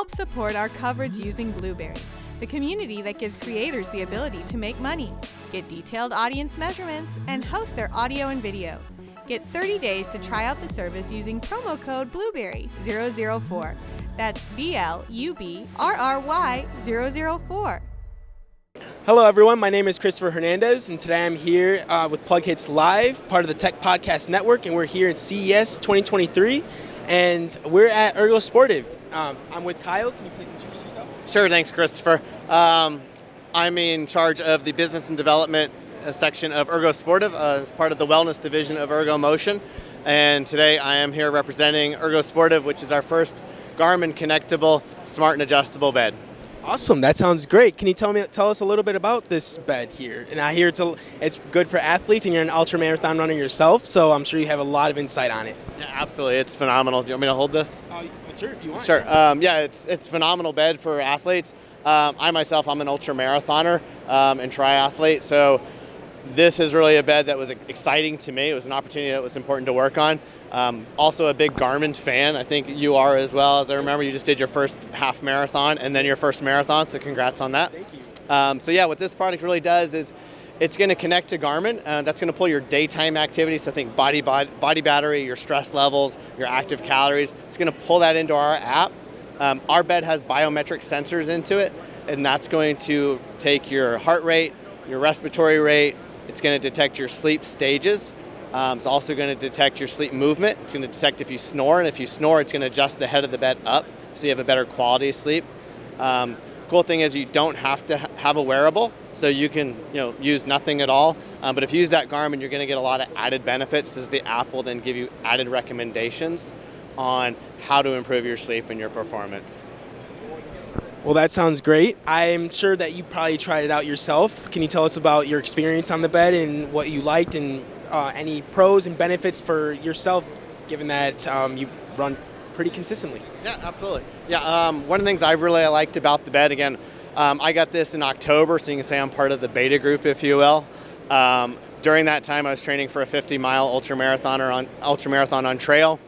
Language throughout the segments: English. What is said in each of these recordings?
Help support our coverage using Blueberry, the community that gives creators the ability to make money, get detailed audience measurements, and host their audio and video. Get 30 days to try out the service using promo code Blueberry004. That's BLUBRRY004. Hello everyone, my name is Christopher Hernandez, and today I'm here with PLUGHITZ Live, part of the Tech Podcast Network, and we're here at CES 2023, and we're at ErgoSportive. I'm with Kyle. Can you please introduce yourself? Sure, thanks, Christopher. I'm in charge of the business and development section of ErgoSportive as part of the wellness division of ErgoMotion, and today I am here representing ErgoSportive, which is our first Garmin connectable, smart and adjustable bed. Awesome, that sounds great. Can you tell us a little bit about this bed here? And I hear it's good for athletes, and you're an ultra marathon runner yourself, so I'm sure you have a lot of insight on it. Yeah, absolutely, it's phenomenal. Do you want me to hold this? Sure, if you want. Sure. Yeah, it's phenomenal bed for athletes. I myself, I'm an ultra marathoner and triathlete, so this is really a bed that was exciting to me. It was an opportunity that was important to work on. Also a big Garmin fan. I think you are as well. As I remember, you just did your first half marathon and then your first marathon, so congrats on that. Thank you. So yeah, what this product really does is it's going to connect to Garmin. That's going to pull your daytime activities, so think body battery, your stress levels, your active calories. It's going to pull that into our app. Our bed has biometric sensors into it, and that's going to take your heart rate, your respiratory rate. It's going to detect your sleep stages. It's also going to detect your sleep movement. It's going to detect if you snore, and if you snore, it's going to adjust the head of the bed up so you have a better quality of sleep. Cool thing is you don't have to have a wearable, so you can use nothing at all. But if you use that Garmin, you're going to get a lot of added benefits, as the app will then give you added recommendations on how to improve your sleep and your performance. Well, that sounds great. I'm sure that you probably tried it out yourself. Can you tell us about your experience on the bed and what you liked, and any pros and benefits for yourself, given that you run pretty consistently? Yeah, absolutely. Yeah, one of the things I really liked about the bed, again, I got this in October, so you can say I'm part of the beta group, if you will. During that time, I was training for a 50-mile ultramarathon on trail.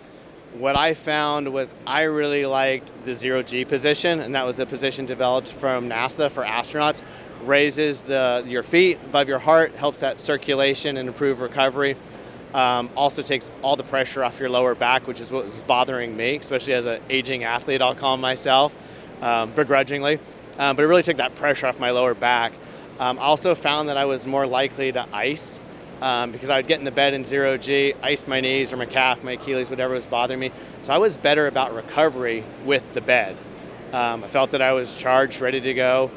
What I found was I really liked the 0G position, and that was a position developed from NASA for astronauts. Raises your feet above your heart, helps that circulation and improve recovery. Also takes all the pressure off your lower back, which is what was bothering me, especially as an aging athlete, I'll call myself, begrudgingly. But it really took that pressure off my lower back. I also found that I was more likely to ice, because I would get in the bed in 0G, ice my knees or my calf, my Achilles, whatever was bothering me. So I was better about recovery with the bed. I felt that I was charged, ready to go.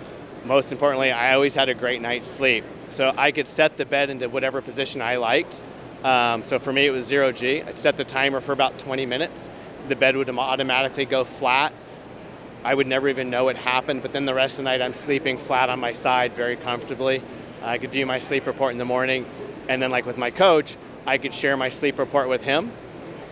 Most importantly, I always had a great night's sleep. So I could set the bed into whatever position I liked. So for me, it was 0G. I'd set the timer for about 20 minutes. The bed would automatically go flat. I would never even know it happened, but then the rest of the night I'm sleeping flat on my side very comfortably. I could view my sleep report in the morning, and then like with my coach, I could share my sleep report with him,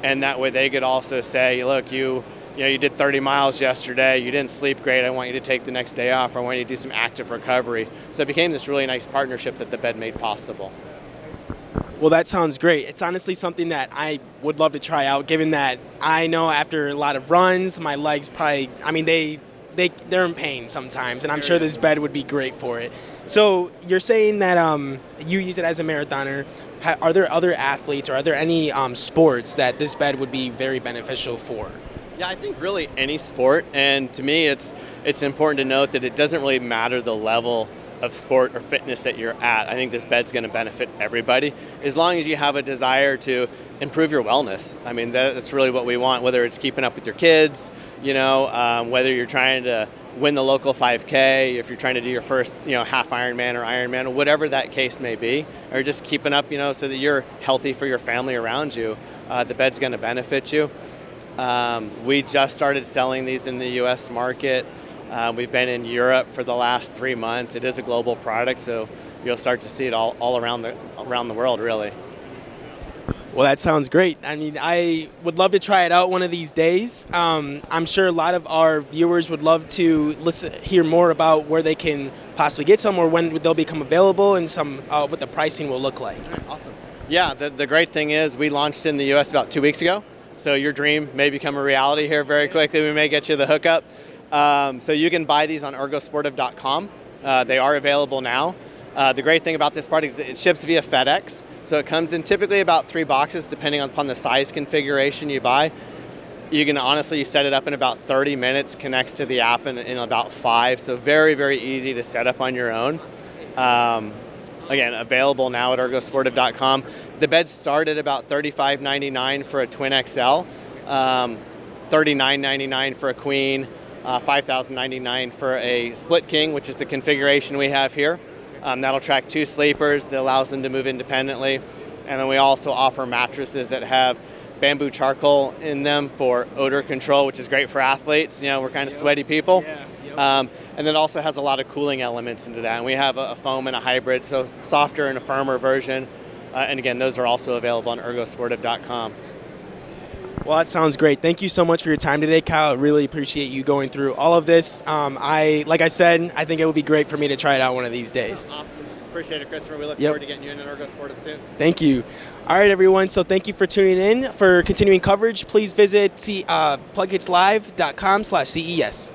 and that way they could also say, look, you did 30 miles yesterday, you didn't sleep great, I want you to take the next day off, or I want you to do some active recovery. So it became this really nice partnership that the bed made possible. Well, that sounds great. It's honestly something that I would love to try out, given that I know after a lot of runs, my legs probably, they're in pain sometimes, and I'm sure this bed would be great for it. So you're saying that you use it as a marathoner. Are there other athletes, or are there any sports that this bed would be very beneficial for? Yeah, I think really any sport, and to me it's important to note that it doesn't really matter the level of sport or fitness that you're at. I think this bed's going to benefit everybody, as long as you have a desire to improve your wellness. I mean, that's really what we want, whether it's keeping up with your kids, whether you're trying to win the local 5K, if you're trying to do your first half Ironman or Ironman, or whatever that case may be, or just keeping up so that you're healthy for your family around you. The bed's going to benefit you. We just started selling these in the US market. We've been in Europe for the last 3 months. It is a global product, so you'll start to see it all around the world, really. Well, that sounds great. I mean, I would love to try it out one of these days. I'm sure a lot of our viewers would love to hear more about where they can possibly get some, or when they'll become available, and some what the pricing will look like. Awesome. Yeah, the great thing is we launched in the U.S. about 2 weeks ago, so your dream may become a reality here very quickly. We may get you the hookup. So you can buy these on ErgoSportive.com. They are available now. The great thing about this product is it ships via FedEx. So it comes in typically about 3 boxes depending upon the size configuration you buy. You can honestly set it up in about 30 minutes, connects to the app in about 5. So very, very easy to set up on your own. Again, available now at ErgoSportive.com. The beds start at about $35.99 for a twin XL, $39.99 for a queen, $5,099 for a split king, which is the configuration we have here. That'll track 2 sleepers that allows them to move independently. And then we also offer mattresses that have bamboo charcoal in them for odor control, which is great for athletes. You know, we're kind of sweaty people. And it also has a lot of cooling elements into that. And we have a foam and a hybrid, so softer and a firmer version. And again, those are also available on ErgoSportive.com. Well, that sounds great. Thank you so much for your time today, Kyle. I really appreciate you going through all of this. Like I said, I think it would be great for me to try it out one of these days. Awesome. Appreciate it, Christopher. We look forward to getting you in an ErgoSportive soon. Thank you. All right, everyone. So thank you for tuning in. For continuing coverage, please visit PLUGHITZlive.com/CES.